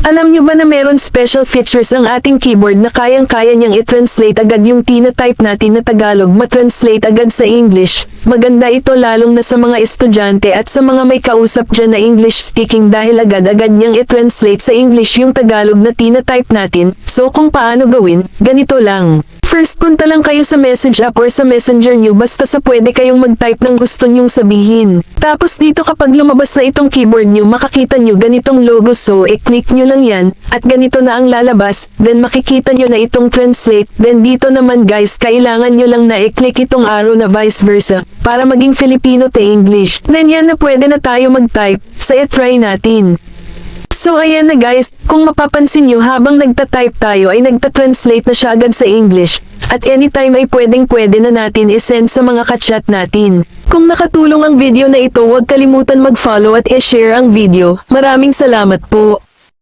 Alam nyo ba na meron special features ang ating keyboard na kayang-kaya niyang i-translate agad yung tinatype natin na Tagalog ma-translate agad sa English? Maganda ito lalong na sa mga estudyante at sa mga may kausap dyan na English speaking dahil agad-agad niyang i-translate sa English yung Tagalog na tinatype natin. So kung paano gawin, ganito lang. First, punta lang kayo sa message app or sa messenger nyo basta sa pwede kayong mag-type ng gusto nyong sabihin. Tapos dito kapag lumabas na itong keyboard nyo, makakita nyo ganitong logo, so i-click nyo lang yan, at ganito na ang lalabas, then makikita nyo na itong translate, then dito naman guys, kailangan nyo lang na i-click itong arrow na vice versa, para maging Filipino to English. Then yan na pwede na tayo mag-type, sa i-try natin. So ayan na guys, kung mapapansin nyo habang nagta-type tayo ay nagta-translate na siya agad sa English, at anytime ay pwedeng-pwede na natin i-send sa mga ka-chat natin. Kung nakatulong ang video na ito, huwag kalimutan mag-follow at i-share ang video. Maraming salamat po.